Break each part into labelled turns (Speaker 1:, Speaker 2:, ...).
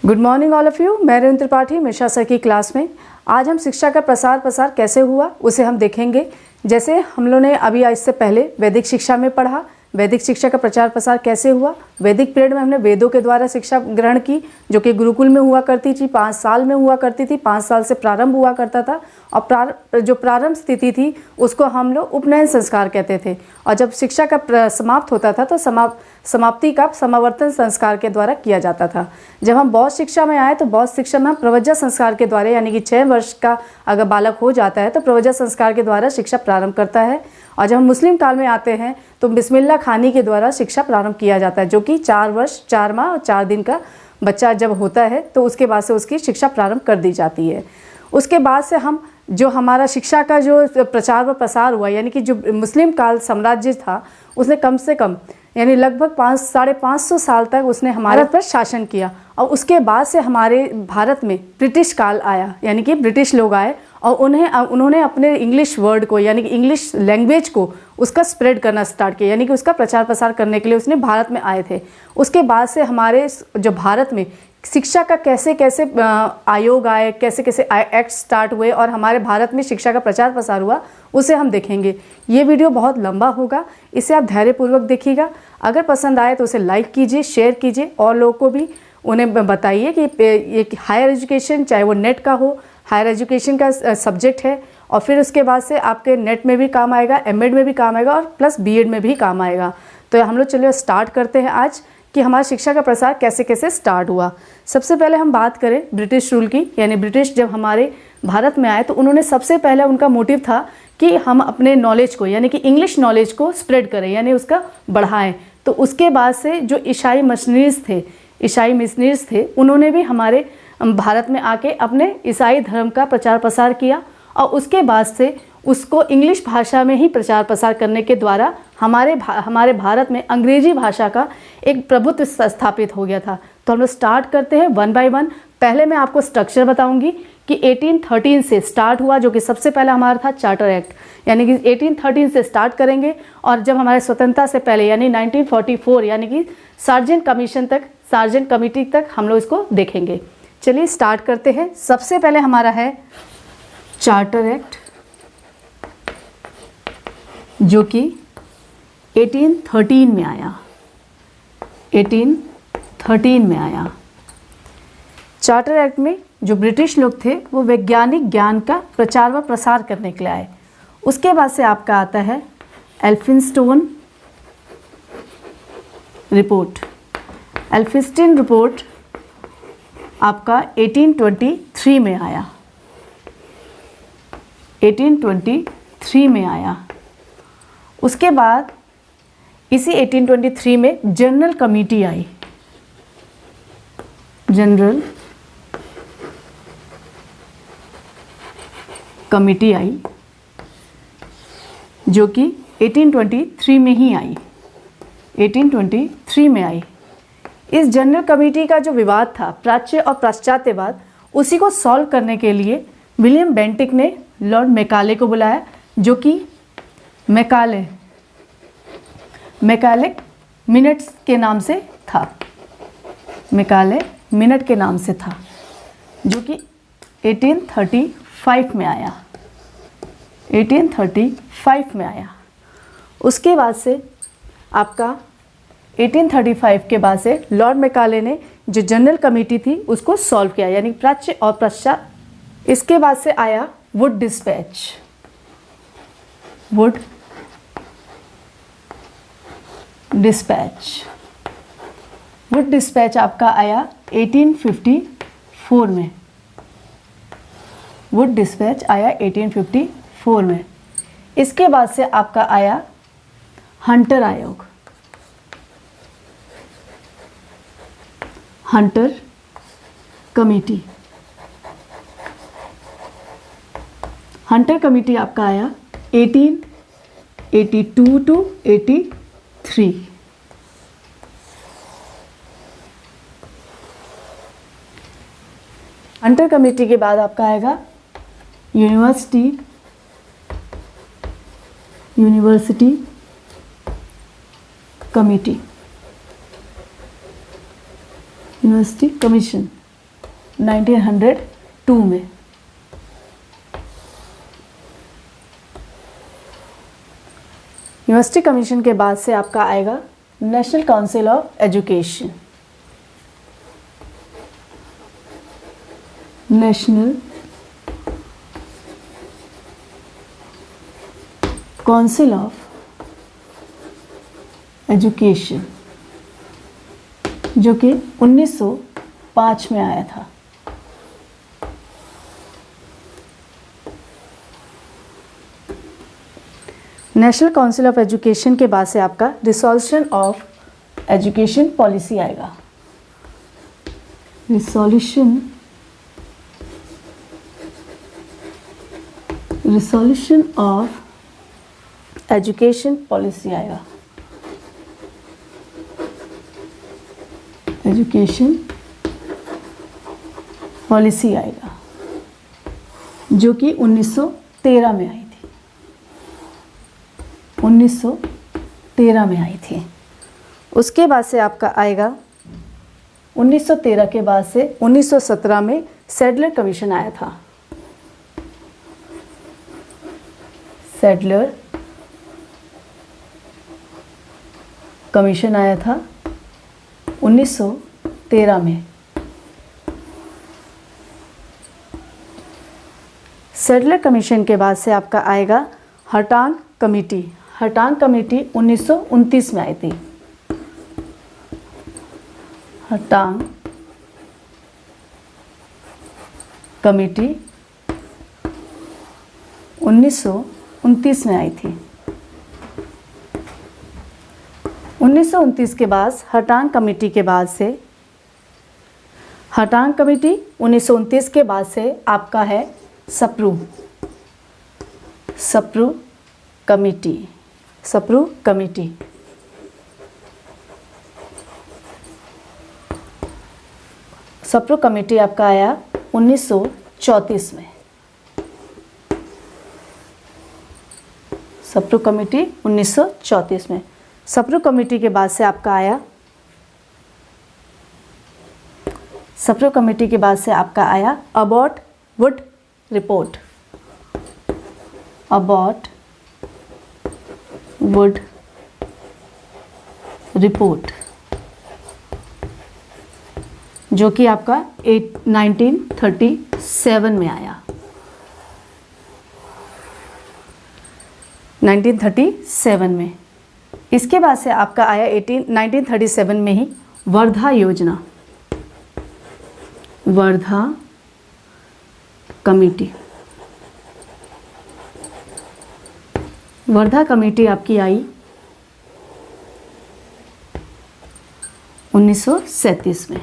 Speaker 1: Good morning all of you. मैं Renu Tripathi Mishra sir की class में आज हम शिक्षा का प्रसार कैसे हुआ उसे हम देखेंगे। जैसे हम लोगों ने अभी इससे पहले वैदिक शिक्षा में पढ़ा, वैदिक शिक्षा का प्रचार प्रसार कैसे हुआ। वैदिक पीरियड में हमने वेदों के द्वारा शिक्षा ग्रहण की, जो कि गुरुकुल में हुआ करती थी, 5 साल में हुआ करती थी, 5 साल से प्रारंभ हुआ करता था। और जो प्रारंभ स्थिति थी उसको हम लोग उपनयन संस्कार कहते थे। और जब शिक्षा का समाप्त होता था तो समाप्ति का समावर्तन संस्कार के द्वारा किया जाता था। जब हम बौद्ध शिक्षा में आए तो बौद्ध शिक्षा में हम प्रवज्जा संस्कार के द्वारा, यानी कि 6 वर्ष का अगर बालक हो जाता है तो प्रवज्जा संस्कार के द्वारा शिक्षा प्रारंभ करता है। और जब हम मुस्लिम काल में आते हैं तो बिस्मिल्लाह खानी के द्वारा शिक्षा प्रारंभ किया जाता है, जो कि 4 वर्ष 4 माह और 4 दिन का बच्चा जब होता है तो उसके बाद से उसकी शिक्षा प्रारंभ कर दी जाती है। उसके बाद से हम जो हमारा शिक्षा का जो प्रचार व प्रसार हुआ, यानी कि जो मुस्लिम काल साम्राज्य था उसने कम से कम यानी लगभग 500-550 साल तक उसने हमारे पर शासन किया। और उसके बाद से हमारे भारत में ब्रिटिश काल आया, यानी कि ब्रिटिश लोग आए और उन्होंने अपने इंग्लिश वर्ड को, यानी कि इंग्लिश लैंग्वेज को उसका स्प्रेड करना स्टार्ट किया, यानी कि उसका प्रचार प्रसार करने के लिए उसने भारत में आए थे। उसके बाद से हमारे जो भारत में शिक्षा का कैसे कैसे आयोग आए, कैसे कैसे एक्ट स्टार्ट हुए और हमारे भारत में शिक्षा का प्रचार प्रसार हुआ, उसे हम देखेंगे। ये वीडियो बहुत लंबा होगा, इसे आप धैर्यपूर्वक देखिएगा। अगर पसंद आए तो उसे लाइक कीजिए, शेयर कीजिए और लोगों को भी उन्हें बताइए कि ये हायर एजुकेशन, चाहे वो नेट का हो, हायर एजुकेशन का सब्जेक्ट है और फिर उसके बाद से आपके नेट में भी काम आएगा, एमएड में भी काम आएगा और प्लस बीएड में भी काम आएगा। तो हम लोग चलिए स्टार्ट करते हैं आज कि हमारा शिक्षा का प्रसार कैसे कैसे स्टार्ट हुआ। सबसे पहले हम बात करें ब्रिटिश रूल की, यानी ब्रिटिश जब हमारे भारत में आए तो उन्होंने सबसे पहले उनका मोटिव था कि हम अपने नॉलेज को, यानी कि इंग्लिश नॉलेज को स्प्रेड करें, यानी उसका बढ़ाएं। तो उसके बाद से जो ईसाई मिशनरीज थे उन्होंने भी हमारे भारत में आके अपने ईसाई धर्म का प्रचार प्रसार किया और उसके बाद से उसको इंग्लिश भाषा में ही प्रचार प्रसार करने के द्वारा हमारे भारत में अंग्रेजी भाषा का एक प्रभुत्व स्थापित हो गया था। तो हम लोग स्टार्ट करते हैं 1 बाय 1। पहले मैं आपको स्ट्रक्चर बताऊंगी कि 1813 से स्टार्ट हुआ, जो कि सबसे पहला हमारा था चार्टर एक्ट, यानी कि 1813 से स्टार्ट करेंगे और जब हमारे स्वतंत्रता से पहले यानी 1944 यानी कि सार्जेंट कमेटी तक हम लोग इसको देखेंगे। चलिए स्टार्ट करते हैं। सबसे पहले हमारा है चार्टर एक्ट, जो कि 1813 में आया। 1813 में आया। चार्टर एक्ट में जो ब्रिटिश लोग थे वो वैज्ञानिक ज्ञान का प्रचार व प्रसार करने के लिए आए। उसके बाद से आपका आता है एल्फिंस्टोन रिपोर्ट। एल्फिंस्टोन रिपोर्ट आपका 1823 में आया। 1823 में आया। उसके बाद इसी 1823 में जनरल कमेटी आई। जनरल कमेटी आई, जो कि 1823 में ही आई। 1823 में आई। इस जनरल कमेटी का जो विवाद था, प्राच्य और पाश्चात्यवाद, उसी को सॉल्व करने के लिए विलियम बेंटिक ने लॉर्ड मैकाले को बुलाया, जो कि मैकाले मिनट्स के नाम से था। मैकाले मिनट के नाम से था, जो कि 1835 में आया। 1835 में आया। उसके बाद से आपका 1835 के बाद से लॉर्ड मैकाले ने जो जनरल कमेटी थी उसको सॉल्व किया, यानी प्राच्य और पश्चात। इसके बाद से आया वुड डिस्पैच। वुड डिस्पैच आपका आया 1854 में। वुड डिस्पैच आया 1854 में। इसके बाद से आपका आया हंटर आयोग। Hunter committee. हंटर कमेटी आपका आया 1882 टू 83। हंटर कमेटी के बाद आपका आएगा यूनिवर्सिटी कमेटी, यूनिवर्सिटी कमीशन। 1902 में। यूनिवर्सिटी कमीशन के बाद से आपका आएगा national council of education. National council of education, जो कि 1905 में आया था। नेशनल काउंसिल ऑफ एजुकेशन के बाद से आपका रिसोल्यूशन ऑफ एजुकेशन पॉलिसी आएगा। रिसोल्यूशन ऑफ एजुकेशन पॉलिसी आएगा। एजुकेशन पॉलिसी आएगा, जो कि 1913 में आई थी। 1913 में आई थी। उसके बाद से आपका आएगा 1913 के बाद से 1917 में सैडलर कमीशन आया था। सैडलर कमीशन आया था 1913 में। सैडलर कमीशन के बाद से आपका आएगा हटांग कमेटी। हटांग कमेटी 1929 में आई थी। हटांग कमेटी 1929 में आई थी। 1929 के बाद हटांग कमेटी के बाद से हटांग कमेटी 1929 के बाद से आपका है Sapru committee. Sapru committee Sapru committee आपका आया 1934 में। सप्रू कमेटी 1934 में। सप्रू कमेटी के बाद से आपका आया सप्रू कमेटी के बाद से आपका आया Abbott Wood report. Abbott Wood report, जो कि आपका 1937 में आया। 1937 में। इसके बाद से आपका आया 1937 में ही वर्धा योजना। वर्धा कमेटी। वर्धा कमेटी आपकी आई 1937 में।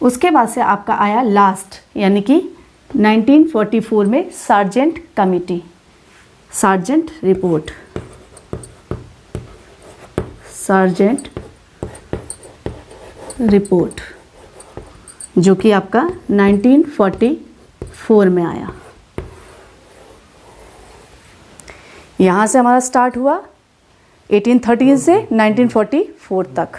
Speaker 1: उसके बाद से आपका आया लास्ट, यानी कि 1944 में sergeant committee. Sergeant report. Sergeant report, जो कि आपका 1944 में आया। यहाँ से हमारा स्टार्ट हुआ 1813 से 1944 तक।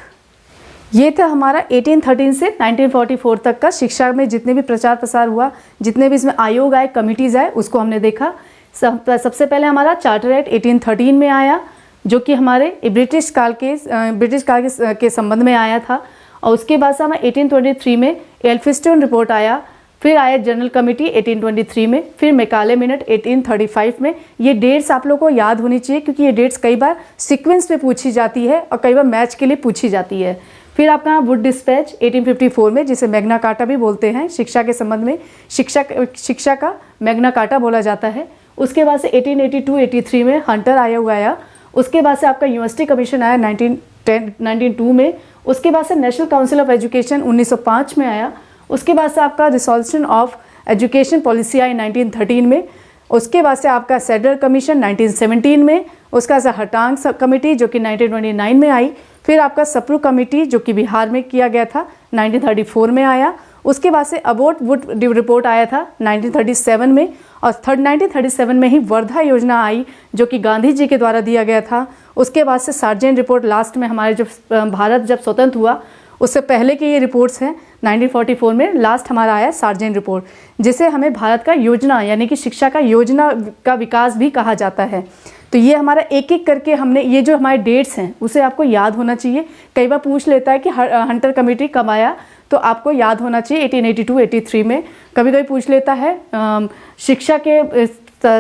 Speaker 1: ये था हमारा 1813 से 1944 तक का शिक्षा में जितने भी प्रचार प्रसार हुआ, जितने भी इसमें आयोग आए, कमिटीज़ आए, उसको हमने देखा। सबसे पहले हमारा चार्टर एक्ट 1813 में आया, जो कि हमारे ब्रिटिश काल के संबंध में आया था। और उसके बाद से हमारा 1823 में एल्फिस्टोन रिपोर्ट आया। फिर आया जनरल कमेटी 1823 में। फिर मैकाले मिनट 1835 में। ये डेट्स आप लोगों को याद होनी चाहिए, क्योंकि ये डेट्स कई बार सीक्वेंस में पूछी जाती है और कई बार मैच के लिए पूछी जाती है। फिर आपका वुड डिस्पैच 1854 में, जिसे मैग्ना कार्टा भी बोलते हैं, शिक्षा के संबंध में शिक्षा का मैग्ना कार्टा बोला जाता है। उसके बाद से 1882-83 में हंटर आया हुआ आया। उसके बाद से आपका यूनिवर्सिटी कमीशन आया 1902 में। उसके बाद से नेशनल काउंसिल ऑफ एजुकेशन 1905 में आया। उसके बाद से आपका रिसोल्यूशन ऑफ एजुकेशन पॉलिसी आई 1913 में। उसके बाद से आपका सैडलर कमीशन 1917 में। उसके बाद से हटांग कमेटी, जो कि 1929 में आई। फिर आपका सप्रू कमेटी, जो कि बिहार में किया गया था, 1934 में आया। उसके बाद से अबॉट वुड रिपोर्ट आया था 1937 में। और 1937 में ही वर्धा योजना आई, जो कि गांधी जी के द्वारा दिया गया था। उसके बाद से सार्जेंट रिपोर्ट लास्ट में, हमारे जब भारत जब स्वतंत्र हुआ उससे पहले की ये रिपोर्ट्स हैं। 1944 में लास्ट हमारा आया सार्जेंट रिपोर्ट, जिसे हमें भारत का योजना यानी कि शिक्षा का योजना का विकास भी कहा जाता है। तो ये हमारा एक एक करके हमने ये जो हमारे डेट्स हैं उसे आपको याद होना चाहिए। कई बार पूछ लेता है कि हंटर कमेटी कब आया, तो आपको याद होना चाहिए 1882, 83 में। कभी कभी पूछ लेता है शिक्षा के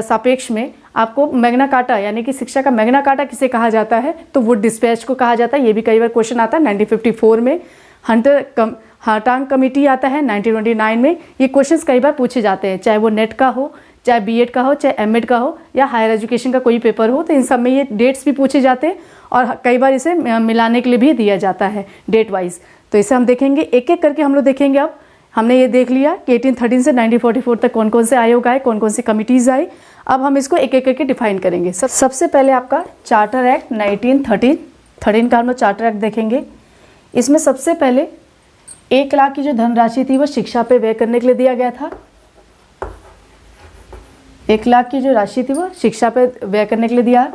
Speaker 1: सापेक्ष में आपको मैग्ना कार्टा यानी कि शिक्षा का मैग्ना कार्टा किसे कहा जाता है, तो वुड डिस्पैच को कहा जाता है। ये भी कई बार क्वेश्चन आता है। 1954 में हार्टांग कमेटी आता है। 1929 में ये क्वेश्चंस कई बार पूछे जाते हैं, चाहे वो नेट का हो, चाहे बीएड का हो, चाहे एमएड का हो, या हायर एजुकेशन का कोई पेपर हो, तो इन सब में ये डेट्स भी पूछे जाते हैं और कई बार इसे मिलाने के लिए भी दिया जाता है डेट वाइज। तो इसे हम देखेंगे एक एक करके, हम लोग देखेंगे। अब हमने ये देख लिया कि 1813 से 1944 तक कौन कौन से आयोग आए, कौन कौन सी कमिटीज़ आई। अब हम इसको एक एक करके डिफाइन करेंगे। सबसे पहले आपका चार्टर एक्ट 1913 का हम लोग चार्टर एक्ट देखेंगे। इसमें सबसे पहले 1 लाख की जो धनराशि थी वो शिक्षा पे व्यय करने के लिए दिया गया था। 1 लाख की जो राशि थी वो शिक्षा पे व्यय करने के लिए दिया।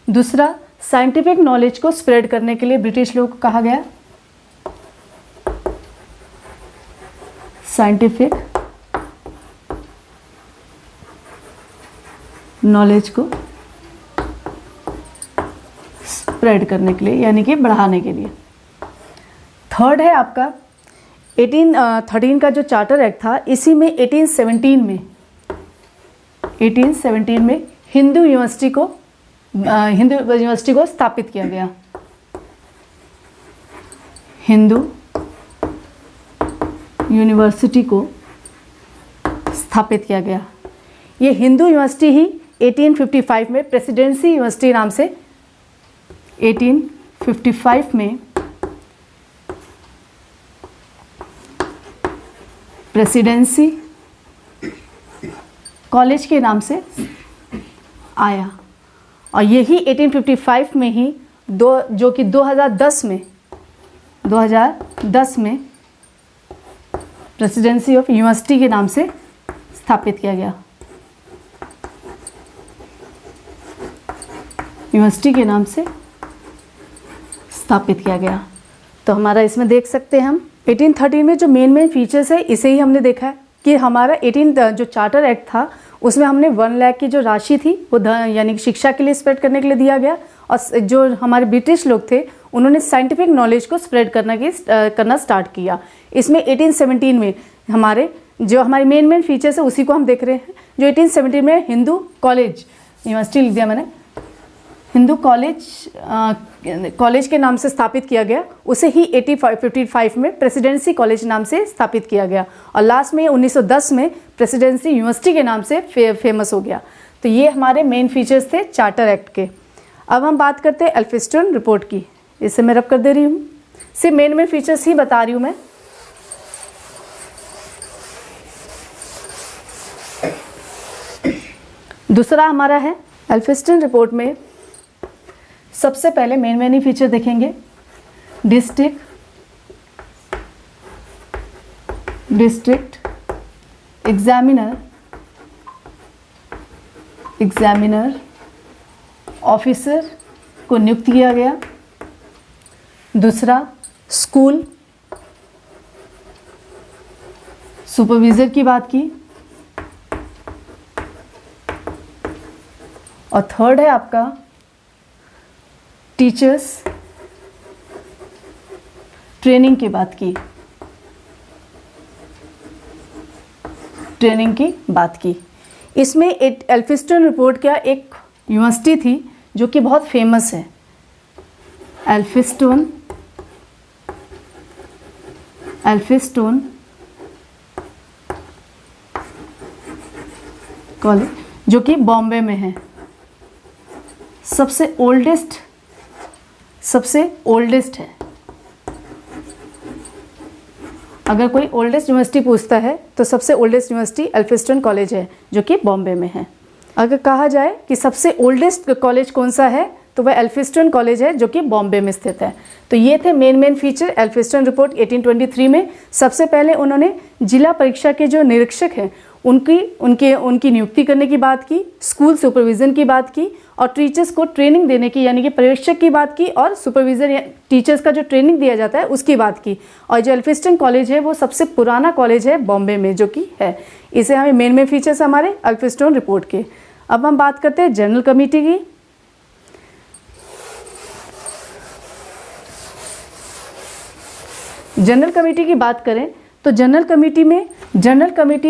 Speaker 1: दूसरा, साइंटिफिक नॉलेज को स्प्रेड करने के लिए ब्रिटिश लोगों को कहा गया। साइंटिफिक नॉलेज को स्प्रेड करने के लिए यानी कि बढ़ाने के लिए। थर्ड है आपका 1813 का जो चार्टर एक्ट था, इसी में 1817 में हिंदू यूनिवर्सिटी को स्थापित किया गया। हिंदू यूनिवर्सिटी को स्थापित किया गया। ये हिंदू यूनिवर्सिटी ही 1855 में प्रेसिडेंसी यूनिवर्सिटी नाम से 1855 में प्रेसिडेंसी कॉलेज के नाम से आया। और यही 1855 में ही जो कि 2010 में प्रेसिडेंसी ऑफ यूनिवर्सिटी के नाम से स्थापित किया गया। यूनिवर्सिटी के नाम से स्थापित किया गया। तो हमारा इसमें देख सकते हैं हम 1813 में जो मेन फीचर्स है इसे ही हमने देखा है कि हमारा जो चार्टर एक्ट था उसमें हमने 1 लाख की जो राशि थी वो यानी कि शिक्षा के लिए स्प्रेड करने के लिए दिया गया। और जो हमारे ब्रिटिश लोग थे उन्होंने साइंटिफिक नॉलेज को स्प्रेड करना स्टार्ट किया। इसमें 1817 में हमारे मेन फीचर्स है उसी को हम देख रहे हैं। जो 1817 में हिंदू कॉलेज यूनिवर्सिटी लिख दिया मैंने, हिंदू कॉलेज के नाम से स्थापित किया गया, उसे ही 1855 में प्रेसिडेंसी कॉलेज नाम से स्थापित किया गया। और लास्ट में 1910 में प्रेसिडेंसी यूनिवर्सिटी के नाम से फेमस हो गया। तो ये हमारे मेन फीचर्स थे चार्टर एक्ट के। अब हम बात करते हैं एल्फिंस्टन रिपोर्ट की। इसे मैं रब कर दे रही हूँ, सिर्फ मेन फीचर्स ही बता रही हूँ मैं। दूसरा हमारा है एल्फिंस्टन रिपोर्ट में सबसे पहले मेन ही फीचर देखेंगे। डिस्ट्रिक्ट एग्जामिनर ऑफिसर को नियुक्त किया गया। दूसरा, स्कूल सुपरवाइजर की बात की। और थर्ड है आपका टीचर्स ट्रेनिंग की बात की। इसमें एल्फिंस्टन रिपोर्ट क्या एक यूनिवर्सिटी थी जो कि बहुत फेमस है। एल्फिंस्टन कॉलेज जो कि बॉम्बे में है। सबसे ओल्डेस्ट है। अगर कोई ओल्डेस्ट यूनिवर्सिटी पूछता है तो सबसे ओल्डेस्ट यूनिवर्सिटी एल्फिंस्टन कॉलेज है जो कि बॉम्बे में है। अगर कहा जाए कि सबसे ओल्डेस्ट कॉलेज कौन सा है तो वह एल्फिंस्टन कॉलेज है जो कि बॉम्बे में स्थित है। तो ये थे मेन फीचर एल्फिंस्टन रिपोर्ट 1823 में। सबसे पहले उन्होंने जिला परीक्षा के जो निरीक्षक हैं उनकी नियुक्ति करने की बात की, स्कूल सुपरविज़न की बात की और टीचर्स को ट्रेनिंग देने की, यानी कि पर्यवेक्षक की बात की और सुपरविजर या टीचर्स का जो ट्रेनिंग दिया जाता है उसकी बात की। और जो एल्फिंस्टन कॉलेज है वो सबसे पुराना कॉलेज है बॉम्बे में जो कि है। इसे हमें मेन फीचर्स हमारे एल्फिंस्टन रिपोर्ट के। अब हम बात करते हैं जनरल कमेटी की। जनरल कमेटी की बात करें तो जनरल कमेटी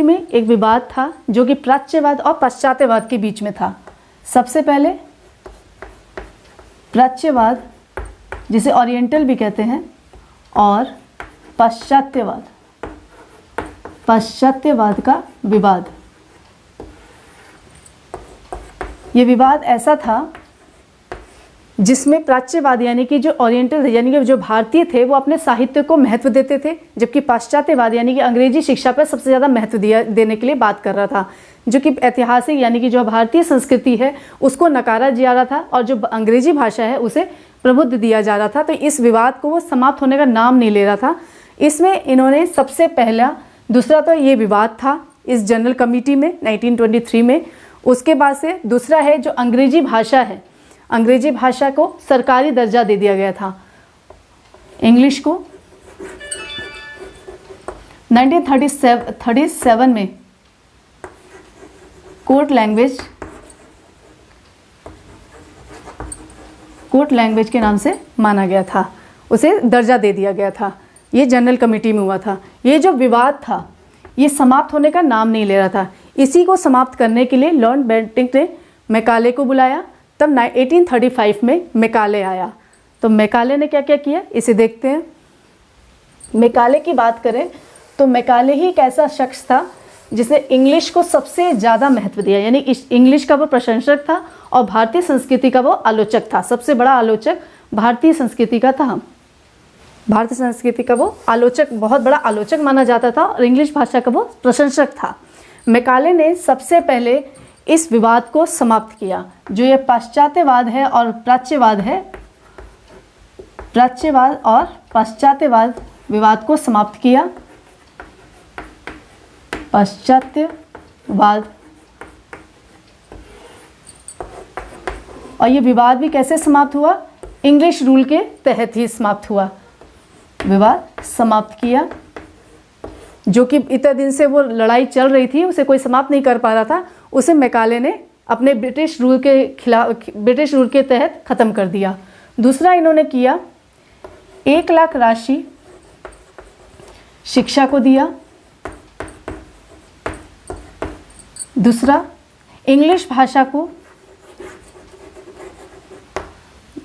Speaker 1: में एक विवाद था जो कि प्राच्यवाद और पाश्चात्यवाद के बीच में था। सबसे पहले प्राच्यवाद, जिसे ओरिएंटल भी कहते हैं, और पाश्चात्यवाद का विवाद। ये विवाद ऐसा था जिसमें प्राच्यवाद यानी कि जो ओरिएंटल यानी कि जो भारतीय थे वो अपने साहित्य को महत्व देते थे, जबकि पाश्चात्यवाद यानी कि अंग्रेजी शिक्षा पर सबसे ज़्यादा महत्व देने के लिए बात कर रहा था, जो कि ऐतिहासिक यानी कि जो भारतीय संस्कृति है उसको नकारा जा रहा था और जो अंग्रेजी भाषा है उसे प्रबुद्ध दिया जा रहा था। तो इस विवाद को वो समाप्त होने का नाम नहीं ले रहा था। इसमें इन्होंने सबसे पहला, दूसरा तो ये विवाद था इस जनरल कमेटी में 1923 में। उसके बाद से दूसरा है जो अंग्रेजी भाषा है, अंग्रेजी भाषा को सरकारी दर्जा दे दिया गया था। इंग्लिश को 1937 में कोर्ट लैंग्वेज के नाम से माना गया था, उसे दर्जा दे दिया गया था। ये जनरल कमेटी में हुआ था। ये जो विवाद था ये समाप्त होने का नाम नहीं ले रहा था। इसी को समाप्त करने के लिए लॉर्ड बेंटिंक ने मैकाले को बुलाया। तब 1835 में मैकाले आया। तो मैकाले ने क्या क्या किया इसे देखते हैं। मैकाले की बात करें तो मैकाले ही एक ऐसा शख्स था जिसने इंग्लिश को सबसे ज़्यादा महत्व दिया, यानी इंग्लिश का वो प्रशंसक था और भारतीय संस्कृति का वो आलोचक था। सबसे बड़ा आलोचक भारतीय संस्कृति का था। भारतीय संस्कृति का वो आलोचक, बहुत बड़ा आलोचक माना जाता था और इंग्लिश भाषा का वो प्रशंसक था। मैकाले ने सबसे पहले इस विवाद को समाप्त किया। जो ये पाश्चात्यवाद है और प्राच्यवाद है, प्राच्यवाद और पाश्चात्यवाद विवाद को समाप्त किया। पाश्चात्यवाद, और ये विवाद भी कैसे समाप्त हुआ? इंग्लिश रूल के तहत ही समाप्त हुआ। विवाद समाप्त किया, जो कि इतने दिन से वो लड़ाई चल रही थी, उसे कोई समाप्त नहीं कर पा रहा था, उसे मैकाले ने अपने ब्रिटिश रूल के खिलाफ, ब्रिटिश रूल के तहत ख़त्म कर दिया। दूसरा इन्होंने किया, 1 लाख राशि शिक्षा को दिया। दूसरा, इंग्लिश भाषा को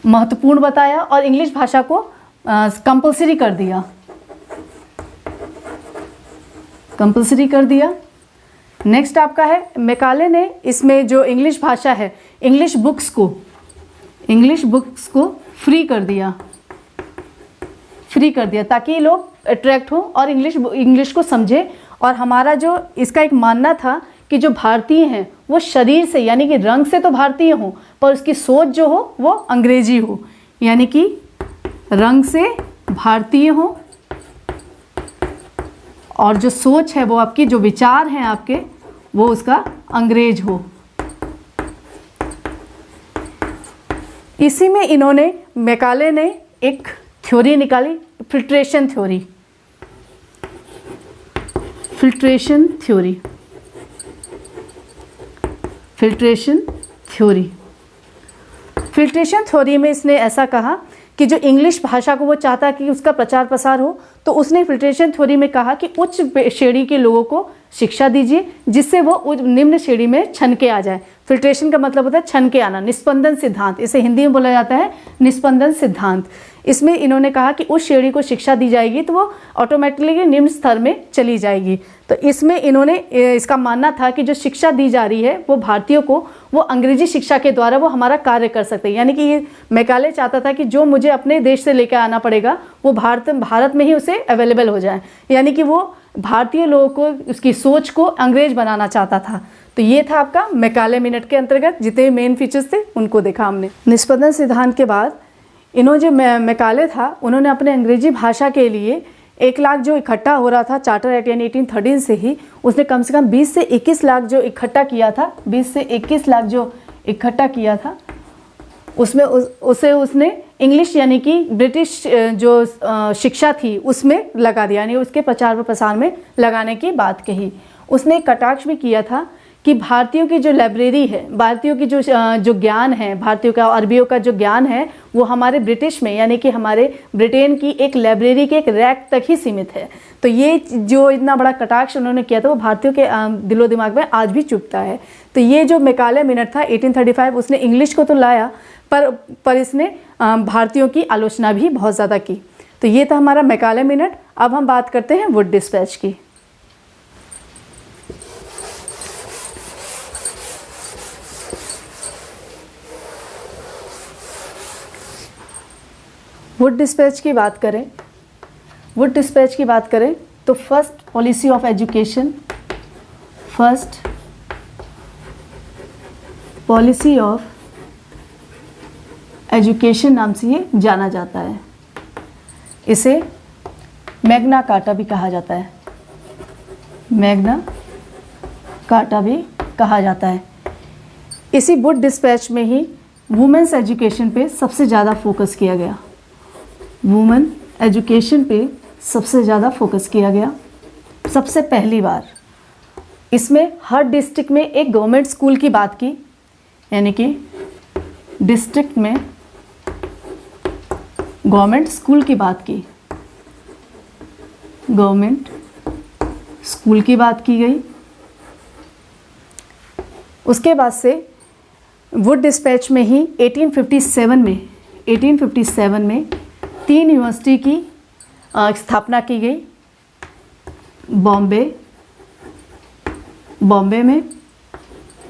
Speaker 1: महत्वपूर्ण बताया और इंग्लिश भाषा को कंपल्सरी कर दिया, कंपल्सरी कर दिया। नेक्स्ट आपका है, मैकाले ने इसमें जो इंग्लिश भाषा है, इंग्लिश बुक्स को फ्री कर दिया, ताकि लोग अट्रैक्ट हों और इंग्लिश को समझे। और हमारा जो इसका एक मानना था कि जो भारतीय हैं वो शरीर से यानी कि रंग से तो भारतीय हों, पर उसकी सोच जो हो वो अंग्रेजी हो, यानी कि रंग से भारतीय हो और जो सोच है वो आपकी, जो विचार हैं आपके, वो उसका अंग्रेज हो। इसी में इन्होंने, मैकाले ने एक थ्योरी निकाली, फिल्ट्रेशन थ्योरी। फिल्ट्रेशन थ्योरी में इसने ऐसा कहा कि जो इंग्लिश भाषा को वो चाहता कि उसका प्रचार प्रसार हो, तो उसने फिल्ट्रेशन थ्योरी में कहा कि उच्च श्रेणी के लोगों को शिक्षा दीजिए जिससे वो निम्न श्रेणी में छनके आ जाए। फिल्ट्रेशन का मतलब होता है छनके आना, निस्पंदन सिद्धांत, इसे हिंदी में बोला जाता है निस्पंदन सिद्धांत। इसमें इन्होंने कहा कि उस श्रेणी को शिक्षा दी जाएगी तो वो ऑटोमेटिकली निम्न स्तर में चली जाएगी। तो इसमें इन्होंने इसका मानना था कि जो शिक्षा दी जा रही है वो भारतीयों को, वो अंग्रेजी शिक्षा के द्वारा वो हमारा कार्य कर सकते हैं। यानी कि ये मैकाले चाहता था कि जो मुझे अपने देश से लेकर आना पड़ेगा वो भारत में ही उसे अवेलेबल हो जाए, यानी कि वो भारतीय लोगों को, उसकी सोच को अंग्रेज बनाना चाहता था। तो ये था आपका मैकाले मिनट के अंतर्गत जितने मेन फीचर्स थे उनको देखा हमने। निस्पंदन सिद्धांत के बाद इन्होंने जो मैकाले था, उन्होंने अपने अंग्रेजी भाषा के लिए 1 लाख जो इकट्ठा हो रहा था चार्टर एक्ट यानी 1813 से ही, उसने कम से कम 20 से 21 लाख जो इकट्ठा किया था, 20 से 21 लाख जो इकट्ठा किया था, उसमें उसे उसने इंग्लिश यानी कि ब्रिटिश जो शिक्षा थी उसमें लगा दिया, यानी उसके प्रचार प्रसार में लगाने की बात कही। उसने कटाक्ष भी किया था कि भारतीयों की जो लाइब्रेरी है, भारतीयों की जो ज्ञान है, भारतीयों का अरबियों का जो ज्ञान है वो हमारे ब्रिटिश में यानी कि हमारे ब्रिटेन की एक लाइब्रेरी के एक रैक तक ही सीमित है। तो ये जो इतना बड़ा कटाक्ष उन्होंने किया था वो भारतीयों के दिलो दिमाग में आज भी चुभता है। तो ये जो मैकाले मिनट था 1835, उसने इंग्लिश को तो लाया पर इसने भारतीयों की आलोचना भी बहुत ज़्यादा की। तो ये था हमारा मैकाले मिनट। अब हम बात करते हैं वुड डिस्पैच की। वुड डिस्पैच की बात करें, वुड डिस्पैच की बात करें तो first policy of education, first policy of education नाम से ये जाना जाता है। इसे मैग्ना कार्टा भी कहा जाता है, मैग्ना कार्टा भी कहा जाता है। इसी वुड डिस्पैच में ही वुमेन्स एजुकेशन पे सबसे ज़्यादा फोकस किया गया, वुमेन एजुकेशन पे सबसे ज़्यादा फोकस किया गया। सबसे पहली बार इसमें हर डिस्ट्रिक्ट में एक गवर्नमेंट स्कूल की बात की, यानी कि डिस्ट्रिक्ट में गवर्नमेंट स्कूल की बात की, गवर्नमेंट स्कूल की बात की गई। उसके बाद से वुड डिस्पैच में ही 1857 में 3 यूनिवर्सिटी की स्थापना की गई, बॉम्बे में,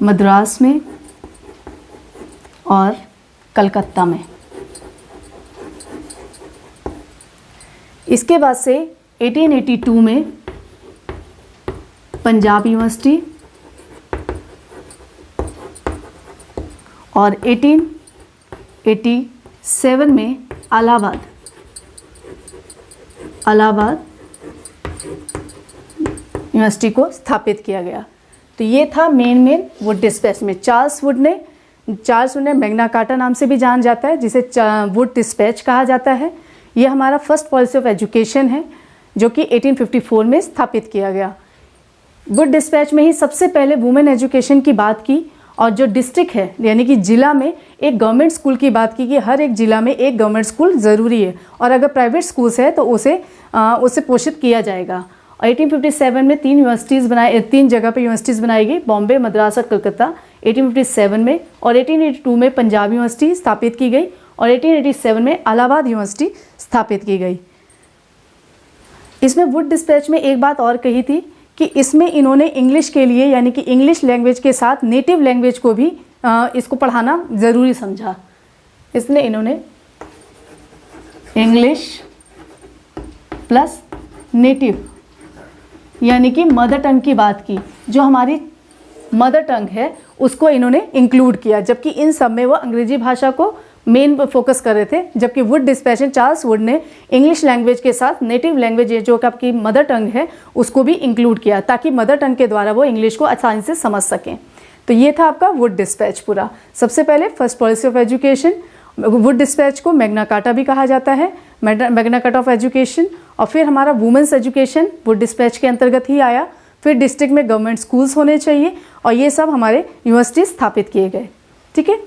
Speaker 1: मद्रास में और कलकत्ता में। इसके बाद से 1882 में पंजाब यूनिवर्सिटी और 1887 में इलाहाबाद यूनिवर्सिटी को स्थापित किया गया। तो ये था मेन वुड डिस्पैच में। चार्ल्स वुड ने मैग्ना कार्टा नाम से भी जाना जाता है, जिसे वुड डिस्पैच कहा जाता है। ये हमारा फर्स्ट पॉलिसी ऑफ एजुकेशन है जो कि 1854 में स्थापित किया गया। वुड डिस्पैच में ही सबसे पहले वुमेन एजुकेशन की बात की और जो डिस्ट्रिक्ट है यानी कि ज़िला में एक गवर्नमेंट स्कूल की बात की कि हर एक ज़िला में एक गवर्नमेंट स्कूल ज़रूरी है और अगर प्राइवेट स्कूल्स है तो उसे पोषित किया जाएगा। और 1857 में 3 जगह पे यूनिवर्सिटीज़ बनाई गई, बॉम्बे, मद्रास और कलकत्ता 1857 में। और 1882 में पंजाब यूनिवर्सिटी स्थापित की गई और 1887 में इलाहाबाद यूनिवर्सिटी स्थापित की गई। इसमें वुड डिस्पैच में एक बात और कही थी कि इसमें इन्होंने इंग्लिश के लिए यानी कि इंग्लिश लैंग्वेज के साथ नेटिव लैंग्वेज को भी इसको पढ़ाना ज़रूरी समझा। इसलिए इन्होंने इंग्लिश प्लस नेटिव यानी कि मदर टंग की बात की, जो हमारी मदर टंग है उसको इन्होंने इंक्लूड किया, जबकि इन सब में वो अंग्रेजी भाषा को मेन फोकस कर रहे थे। जबकि वुड डिस्पैच चार्ल्स वुड ने इंग्लिश लैंग्वेज के साथ नेटिव लैंग्वेज जो आपकी मदर टंग है उसको भी इंक्लूड किया, ताकि मदर टंग के द्वारा वो इंग्लिश को आसानी से समझ सकें। तो ये था आपका वुड डिस्पैच पूरा। सबसे पहले first policy of education, Wood dispatch को मैग्ना कार्टा भी कहा जाता है, मैग्ना कार्टा ऑफ एजुकेशन। और फिर हमारा वुमेन्स एजुकेशन वुड डिस्पैच के अंतर्गत ही आया। फिर डिस्ट्रिक्ट में गवर्नमेंट स्कूल्स होने चाहिए और ये सब हमारे यूनिवर्सिटी स्थापित किए गए। ठीक है,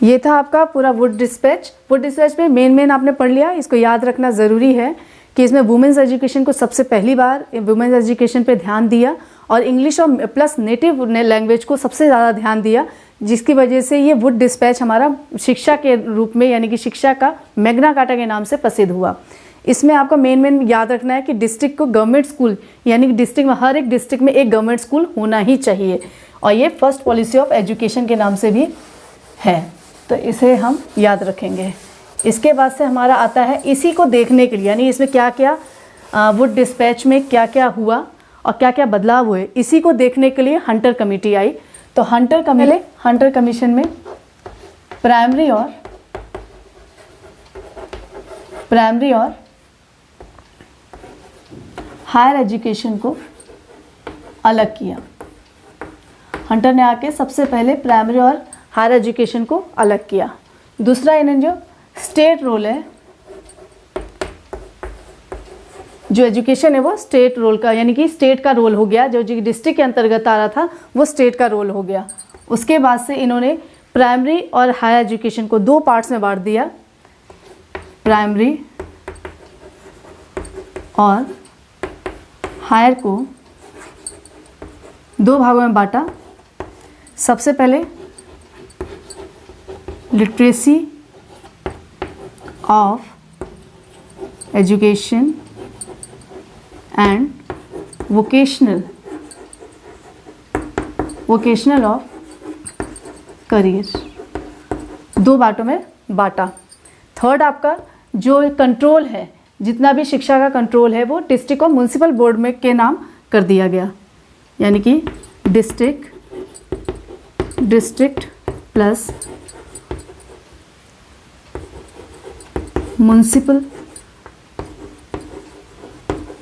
Speaker 1: ये था आपका पूरा वुड डिस्पैच। वुड डिस्पैच में मेन आपने पढ़ लिया। इसको याद रखना ज़रूरी है कि इसमें वुमेन्स एजुकेशन को सबसे पहली बार वुमेन्स एजुकेशन पे ध्यान दिया और इंग्लिश और प्लस नेटिव लैंग्वेज को सबसे ज़्यादा ध्यान दिया, जिसकी वजह से ये वुड डिस्पैच हमारा शिक्षा के रूप में यानी कि शिक्षा का मैग्ना कार्टा के नाम से प्रसिद्ध हुआ। इसमें आपका मेन याद रखना है कि डिस्ट्रिक्ट को गवर्नमेंट स्कूल यानी कि डिस्ट्रिक्ट में हर एक डिस्ट्रिक्ट में एक गवर्नमेंट स्कूल होना ही चाहिए और ये फर्स्ट पॉलिसी ऑफ एजुकेशन के नाम से भी है, तो इसे हम याद रखेंगे। इसके बाद से हमारा आता है इसी को देखने के लिए, यानी इसमें क्या क्या वुड डिस्पैच में क्या क्या हुआ और क्या क्या बदलाव हुए, इसी को देखने के लिए हंटर कमेटी आई। तो हंटर कमीशन में प्राइमरी और हायर एजुकेशन को अलग किया। हंटर ने आके सबसे पहले प्राइमरी और हायर एजुकेशन को अलग किया, दूसरा इन्हें जो स्टेट रोल है, जो एजुकेशन है वो स्टेट रोल का, यानी कि स्टेट का रोल हो गया, जो डिस्ट्रिक्ट के अंतर्गत आ रहा था वो स्टेट का रोल हो गया। उसके बाद से इन्होंने प्राइमरी और हायर एजुकेशन को दो पार्ट्स में बांट दिया, प्राइमरी और हायर को दो भागों में बांटा। सबसे पहले literacy of education and vocational of career, दो बातों में बांटा। थर्ड आपका जो कंट्रोल है, जितना भी शिक्षा का कंट्रोल है वो डिस्ट्रिक्ट और म्यूनसिपल बोर्ड में के नाम कर दिया गया, यानी कि डिस्ट्रिक्ट प्लस म्यूनसिपल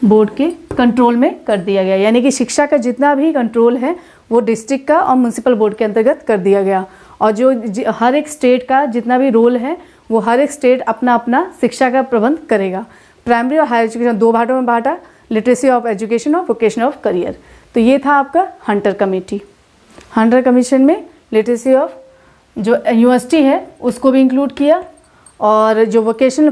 Speaker 1: बोर्ड के कंट्रोल में कर दिया गया, यानी कि शिक्षा का जितना भी कंट्रोल है वो डिस्ट्रिक्ट का और म्यूनसिपल बोर्ड के अंतर्गत कर दिया गया। और जो हर एक स्टेट का जितना भी रोल है वो हर एक स्टेट अपना अपना शिक्षा का प्रबंध करेगा। प्राइमरी और हायर एजुकेशन दो भागों में बांटा, लिटरेसी ऑफ एजुकेशन और वोकेशन ऑफ करियर। तो ये था आपका हंटर कमेटी। हंटर कमीशन में लिटरेसी ऑफ जो यूनिवर्सिटी है उसको भी इंक्लूड किया, और जो वोकेशनल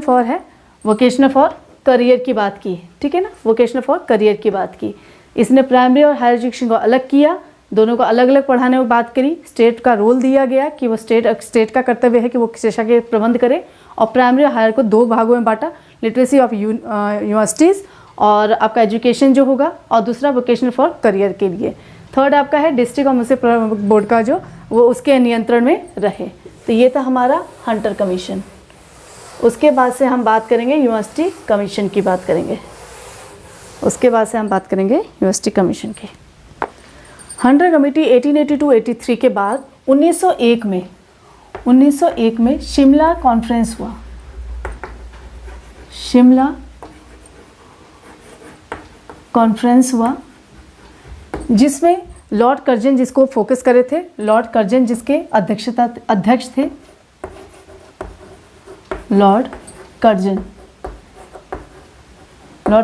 Speaker 1: फॉर करियर की बात की, ठीक है ना, वोकेशनल फॉर करियर की बात की। इसने प्राइमरी और हायर एजुकेशन को अलग किया, दोनों को अलग अलग पढ़ाने की बात करी। स्टेट का रोल दिया गया कि वो स्टेट का कर्तव्य है कि वो शिक्षा के प्रबंध करे, और प्राइमरी और हायर को दो भागों में बांटा, लिटरेसी ऑफ यूनिवर्सिटीज़ और आपका एजुकेशन जो होगा, और दूसरा वोकेशनल फॉर करियर के लिए। थर्ड आपका है डिस्ट्रिक्ट और म्यूनसिपल बोर्ड का जो वो उसके नियंत्रण में रहे। तो ये था हमारा हंटर कमीशन। उसके बाद से हम बात करेंगे यूनिवर्सिटी कमीशन की बात करेंगे। यूनिवर्सिटी कमीशन की। हंटर कमेटी 1882-83 के बाद 1901 में शिमला कॉन्फ्रेंस हुआ। जिसमें लॉर्ड कर्जन जिसको फोकस करे थे, लॉर्ड कर्जन जिसके अध्यक्ष थे, लॉर्ड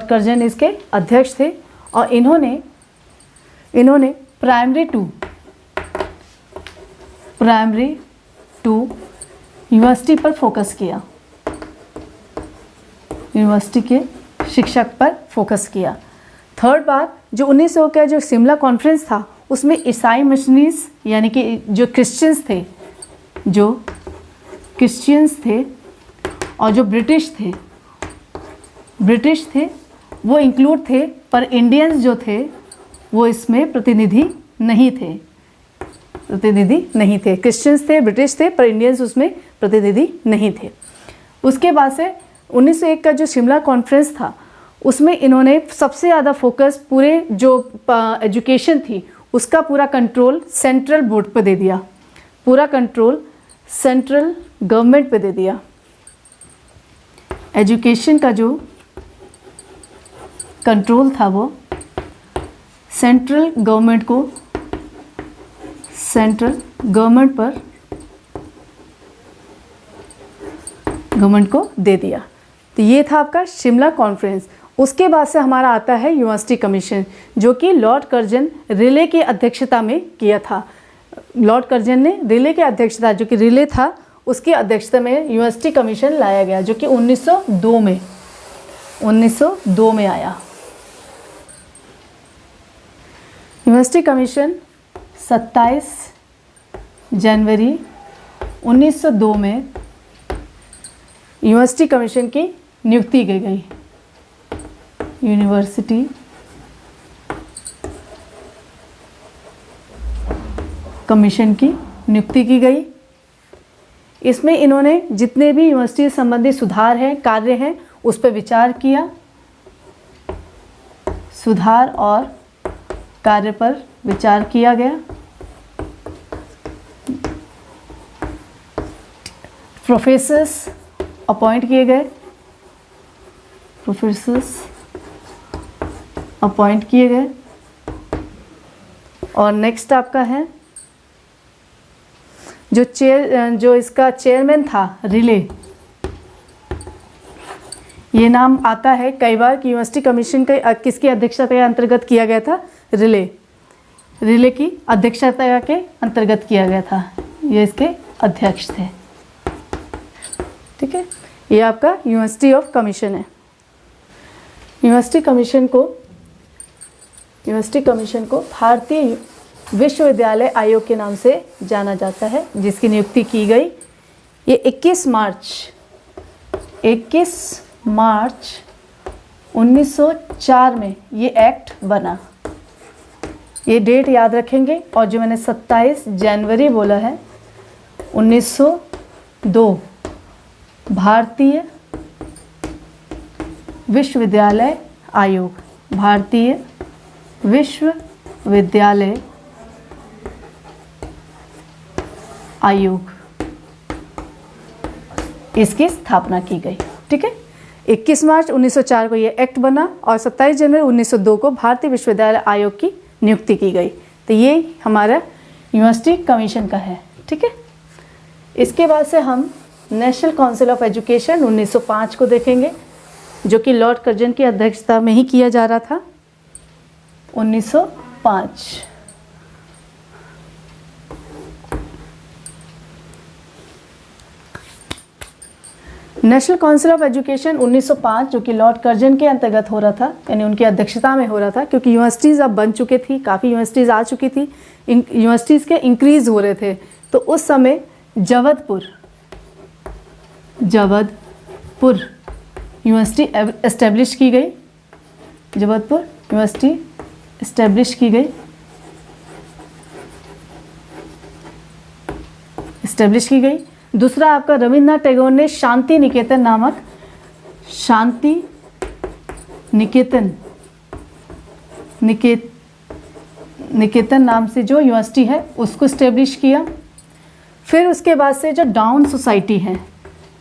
Speaker 1: कर्जन इसके अध्यक्ष थे। और इन्होंने प्राइमरी टू यूनिवर्सिटी पर फोकस किया, यूनिवर्सिटी के शिक्षक पर फोकस किया। थर्ड बात, जो 1900 का जो शिमला कॉन्फ्रेंस था उसमें ईसाई मिशनरीज यानी कि जो क्रिश्चियंस थे और जो ब्रिटिश थे वो इंक्लूड थे, पर इंडियंस जो थे वो इसमें प्रतिनिधि नहीं थे। क्रिश्चियंस थे, ब्रिटिश थे, पर इंडियंस उसमें प्रतिनिधि नहीं थे। उसके बाद से 1901 का जो शिमला कॉन्फ्रेंस था उसमें इन्होंने सबसे ज़्यादा फोकस पूरे जो एजुकेशन थी उसका पूरा कंट्रोल सेंट्रल बोर्ड पे दे दिया, पूरा कंट्रोल सेंट्रल गवर्नमेंट पे दे दिया। एजुकेशन का जो कंट्रोल था वो सेंट्रल गवर्नमेंट को दे दिया। तो ये था आपका शिमला कॉन्फ्रेंस। उसके बाद से हमारा आता है यूनिवर्सिटी कमीशन, जो कि लॉर्ड कर्जन रिले की अध्यक्षता में किया था। लॉर्ड कर्जन ने रिले की अध्यक्षता, जो कि रिले था उसकी अध्यक्षता में यूनिवर्सिटी कमीशन लाया गया, जो कि 1902 में आया। यूनिवर्सिटी कमीशन 27 जनवरी 1902 में यूनिवर्सिटी कमीशन की नियुक्ति की गई। यूनिवर्सिटी कमीशन की नियुक्ति की गई। इसमें इन्होंने जितने भी यूनिवर्सिटी संबंधी सुधार हैं, कार्य हैं, उस पर विचार किया। सुधार और कार्य पर विचार किया गया। प्रोफेसर्स अपॉइंट किए गए, और नेक्स्ट आपका है जो इसका चेयरमैन था रिले, ये नाम आता है कई बार कि यूनिवर्सिटी कमीशन के किसकी अध्यक्षता के अंतर्गत किया गया था, रिले की अध्यक्षता के अंतर्गत किया गया था, ये इसके अध्यक्ष थे। ठीक है, ये आपका यूनिवर्सिटी ऑफ कमीशन है। यूनिवर्सिटी कमीशन को भारतीय विश्वविद्यालय आयोग के नाम से जाना जाता है, जिसकी नियुक्ति की गई ये 21 मार्च 1904 में ये एक्ट बना। ये डेट याद रखेंगे। और जो मैंने 27 जनवरी बोला है 1902 भारतीय विश्वविद्यालय आयोग, भारतीय विश्वविद्यालय आयोग, इसकी स्थापना की गई। ठीक है, 21 मार्च 1904 को ये एक्ट बना और 27 जनवरी 1902 को भारतीय विश्वविद्यालय आयोग की नियुक्ति की गई। तो ये हमारा यूनिवर्सिटी कमीशन का है। ठीक है, इसके बाद से हम नेशनल काउंसिल ऑफ एजुकेशन 1905 को देखेंगे, जो कि लॉर्ड कर्जन की अध्यक्षता में ही किया जा रहा था। 1905 नेशनल काउंसिल ऑफ एजुकेशन 1905 जो कि लॉर्ड कर्जन के अंतर्गत हो रहा था, यानी उनकी अध्यक्षता में हो रहा था, क्योंकि यूनिवर्सिटीज़ अब बन चुकी थी, काफ़ी यूनिवर्सिटीज़ आ चुकी थी, यूनिवर्सिटीज़ के इंक्रीज़ हो रहे थे। तो उस समय जबलपुर यूनिवर्सिटी एस्टेब्लिश की गई, जबलपुर यूनिवर्सिटी एस्टेब्लिश की गई। दूसरा आपका रविन्द्रनाथ टैगोर ने शांति निकेतन नाम से जो यूनिवर्सिटी है उसको एस्टेब्लिश किया। फिर उसके बाद से जो डाउन सोसाइटी है,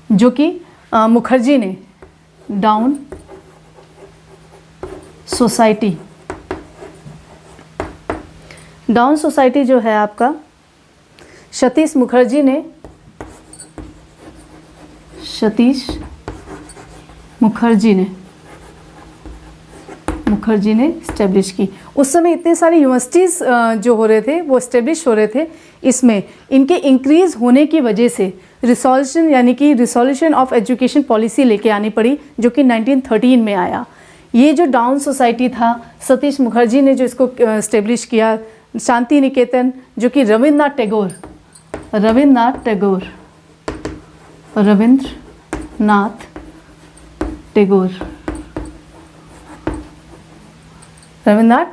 Speaker 1: जो कि मुखर्जी ने डाउन सोसाइटी जो है आपका सतीश मुखर्जी ने इस्टेब्लिश की। उस समय इतने सारे यूनिवर्सिटीज़ जो हो रहे थे वो इस्टेब्लिश हो रहे थे। इसमें इनके इंक्रीज़ होने की वजह से रिसोल्यूशन यानी कि रिसोल्यूशन ऑफ एजुकेशन पॉलिसी लेके आनी पड़ी, जो कि 1913 में आया। ये जो डाउन सोसाइटी था, सतीश मुखर्जी ने जो इसको इस्टेब्लिश किया, शांति निकेतन, जो कि रविन्द्रनाथ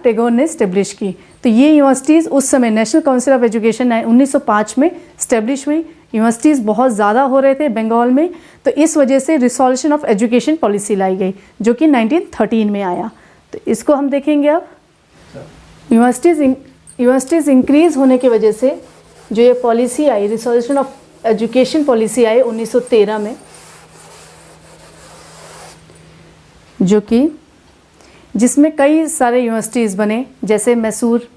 Speaker 1: टैगोर ने इस्टेब्लिश की। तो ये यूनिवर्सिटीज़ उस समय नेशनल काउंसिल ऑफ एजुकेशन 1905 में इस्टेब्लिश हुई। यूनिवर्सिटीज़ बहुत ज़्यादा हो रहे थे बंगाल में, तो इस वजह से रिसोल्यूशन ऑफ एजुकेशन पॉलिसी लाई गई, जो कि 1913 में आया। तो इसको हम देखेंगे अब। यूनिवर्सिटीज़ इंक्रीज़ होने की वजह से जो ये पॉलिसी आई, रिसोल्यूशन ऑफ एजुकेशन पॉलिसी आई 1913 में, जो कि जिसमें कई सारे यूनिवर्सिटीज़ बने, जैसे मैसूर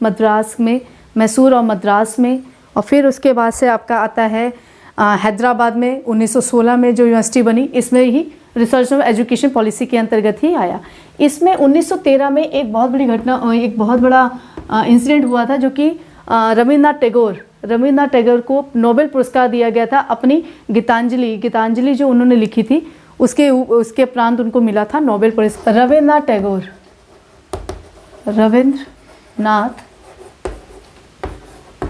Speaker 1: और मद्रास में, और फिर उसके बाद से आपका आता है हैदराबाद में 1916 में जो यूनिवर्सिटी बनी, इसमें ही रिसोल्यूशन ऑफ एजुकेशन पॉलिसी के अंतर्गत ही आया। इसमें 1913 में एक बहुत बड़ा इंसिडेंट हुआ था, जो कि रविन्द्रनाथ टैगोर को नोबेल पुरस्कार दिया गया था अपनी गीतांजलि जो उन्होंने लिखी थी, उसके उपरांत उनको मिला था नोबेल पुरस्कार। रविन्द्रनाथ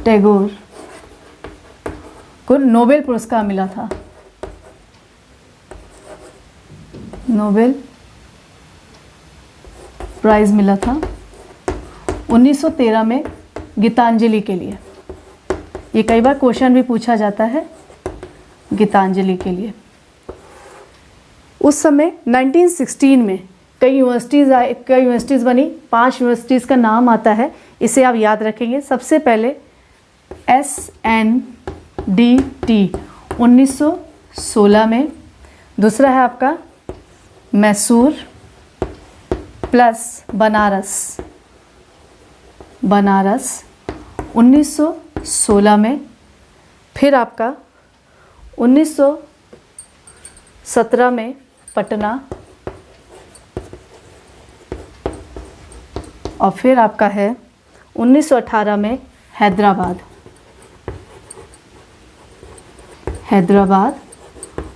Speaker 1: टैगोर को नोबेल पुरस्कार मिला था, नोबेल प्राइज मिला था 1913 में गीतांजलि के लिए। ये कई बार क्वेश्चन भी पूछा जाता है गीतांजलि के लिए। उस समय 1916 में कई यूनिवर्सिटीज़ बनी। 5 यूनिवर्सिटीज़ का नाम आता है, इसे आप याद रखेंगे। सबसे पहले SNDT 1916 में, दूसरा है आपका मैसूर प्लस बनारस 1916 में, फिर आपका 1917 में पटना, और फिर आपका है 1918 में हैदराबाद।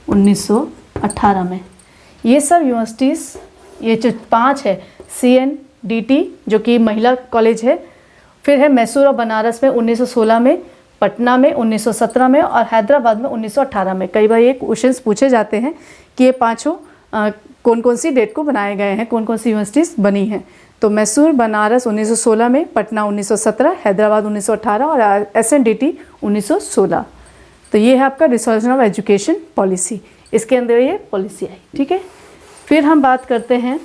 Speaker 1: 1918 में ये सब यूनिवर्सिटीज़, ये जो 5 है, CNDT जो कि महिला कॉलेज है, फिर है मैसूर और बनारस में 1916 में, पटना में 1917 में, और हैदराबाद में 1918 में। कई बार ये क्वेश्चंस पूछे जाते हैं कि ये पांचों कौन कौन सी डेट को बनाए गए हैं, कौन कौन सी यूनिवर्सिटीज़ बनी हैं। तो मैसूर बनारस 1916 में, पटना 1917, हैदराबाद 1918 और SNDT 1916। तो ये है आपका रिसोल्यूशन ऑफ एजुकेशन पॉलिसी, इसके अंदर ये पॉलिसी आई। ठीक है, फिर हम बात करते हैं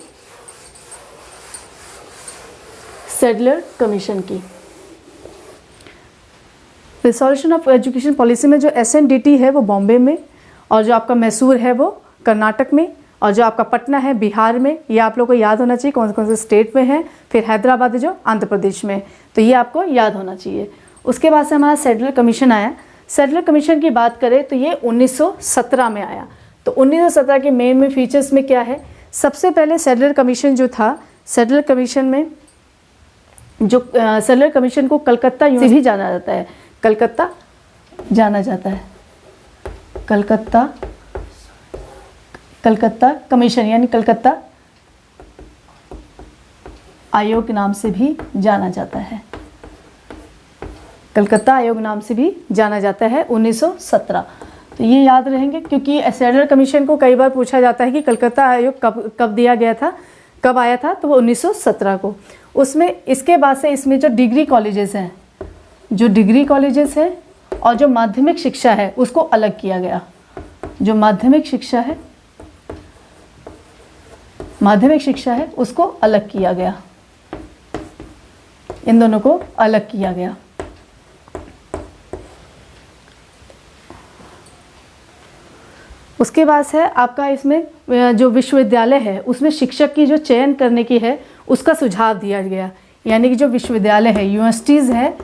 Speaker 1: सैडलर कमीशन की। रिसोल्यूशन ऑफ एजुकेशन पॉलिसी में जो SNDT है वो बॉम्बे में, और जो आपका मैसूर है वो कर्नाटक में, और जो आपका पटना है बिहार में। ये आप लोगों को याद होना चाहिए कौन कौन से स्टेट में है। फिर हैदराबाद है जो आंध्र प्रदेश में, तो ये आपको याद होना चाहिए। उसके बाद से हमारा सैडलर कमीशन आया। सैडलर कमीशन की बात करें तो ये 1917 में आया। तो 1917 के मेन फीचर्स में क्या है, सबसे पहले सैडलर कमीशन जो था, सैडलर कमीशन में जो सैडलर कमीशन को कलकत्ता से भी जाना जाता है, कलकत्ता जाना जाता है, कलकत्ता कमीशन यानी कलकत्ता आयोग नाम से भी जाना जाता है, कलकत्ता आयोग नाम से भी जाना जाता है 1917। तो ये याद रहेंगे क्योंकि सैडलर कमीशन को कई बार पूछा जाता है कि कलकत्ता आयोग कब दिया गया था, कब आया था, तो वो 1917 को। उसमें इसके बाद से इसमें जो डिग्री कॉलेजेस हैं, जो डिग्री कॉलेजेस हैं और जो माध्यमिक शिक्षा है उसको अलग किया गया। जो माध्यमिक शिक्षा है उसको अलग किया गया, इन दोनों को अलग किया गया। उसके बाद है आपका इसमें जो विश्वविद्यालय है उसमें शिक्षक की जो चयन करने की है उसका सुझाव दिया गया। यानी कि जो विश्वविद्यालय है, यूनिवर्सिटीज़ है,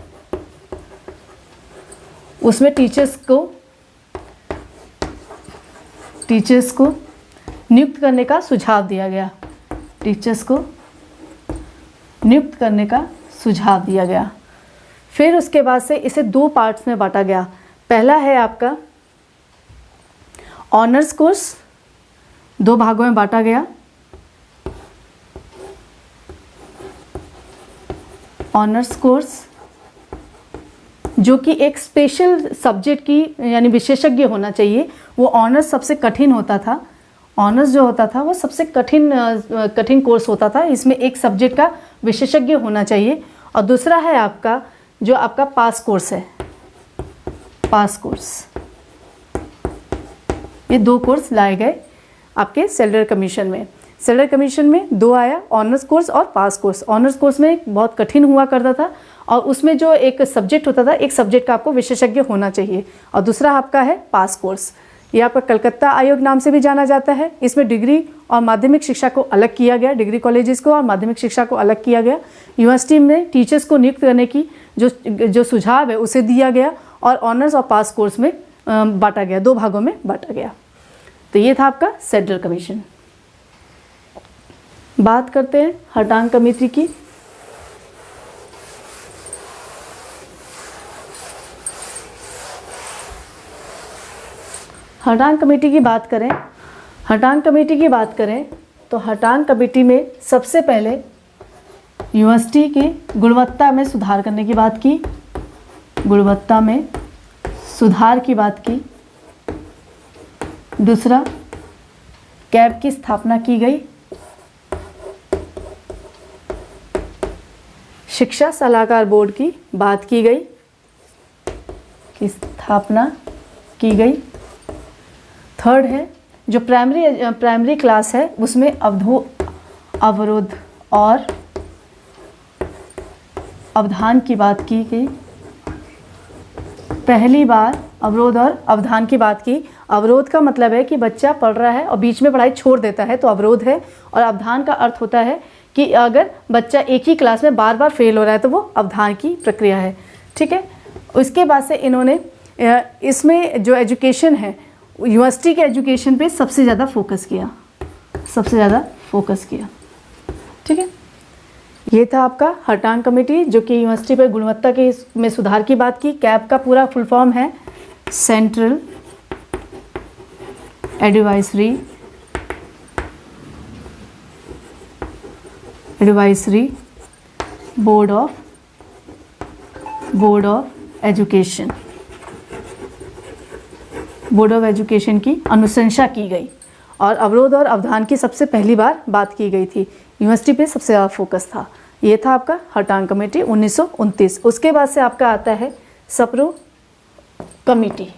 Speaker 1: उसमें टीचर्स को नियुक्त करने का सुझाव दिया गया, टीचर्स को नियुक्त करने का सुझाव दिया गया। फिर उसके बाद से इसे 2 पार्ट्स में बांटा गया। पहला है आपका ऑनर्स कोर्स, 2 भागों में बांटा गया। ऑनर्स कोर्स जो कि एक स्पेशल सब्जेक्ट की यानी विशेषज्ञ होना चाहिए। वो ऑनर्स सबसे कठिन होता था, ऑनर्स जो होता था वो सबसे कठिन कोर्स होता था। इसमें एक सब्जेक्ट का विशेषज्ञ होना चाहिए। और दूसरा है आपका जो आपका पास कोर्स है, पास कोर्स। ये 2 कोर्स लाए गए आपके सैडलर कमीशन में। सैडलर कमीशन में 2 आया, ऑनर्स कोर्स और पास कोर्स। ऑनर्स कोर्स में बहुत कठिन हुआ करता था और उसमें जो एक सब्जेक्ट होता था, एक सब्जेक्ट का आपको विशेषज्ञ होना चाहिए। और दूसरा आपका है पास कोर्स। ये आपका कलकत्ता आयोग नाम से भी जाना जाता है। इसमें डिग्री और माध्यमिक शिक्षा को अलग किया गया, डिग्री कॉलेजेस को और माध्यमिक शिक्षा को अलग किया गया। यूनिवर्सिटी में टीचर्स को नियुक्त करने की जो सुझाव है उसे दिया गया और ऑनर्स और पास कोर्स में बांटा गया, 2 भागों में बांटा गया। तो ये था आपका सैडलर कमीशन। बात करते हैं हटांग कमेटी की। हटांग कमेटी की बात करें, तो हटांग कमेटी में सबसे पहले यूनिवर्सिटी की गुणवत्ता में सुधार करने की बात की, गुणवत्ता में सुधार की बात की। दूसरा, कैब की स्थापना की गई, शिक्षा सलाहकार बोर्ड की बात की गई, की स्थापना की गई। थर्ड है जो प्राइमरी क्लास है उसमें अवरोध और अवधान की बात की गई। पहली बार अवरोध और अवधान की बात की। अवरोध का मतलब है कि बच्चा पढ़ रहा है और बीच में पढ़ाई छोड़ देता है तो अवरोध है, और अवधान का अर्थ होता है कि अगर बच्चा एक ही क्लास में बार बार फेल हो रहा है तो वो अवधान की प्रक्रिया है। ठीक है। उसके बाद से इन्होंने इसमें जो एजुकेशन है यूनिवर्सिटी के एजुकेशन पे सबसे ज़्यादा फोकस किया, ठीक है। ये था आपका हर्टांग कमेटी जो कि यूनिवर्सिटी पर गुणवत्ता के में सुधार की बात की। कैब का पूरा फुल फॉर्म है central advisory board of education की अनुशंसा की गई और अवरोध और अवधान की सबसे पहली बार बात की गई थी। यूनिवर्सिटी पे सबसे ज़्यादा फोकस था। ये था आपका हर्टांग कमेटी 1929। उसके बाद से आपका आता है सप्रू कमेटी।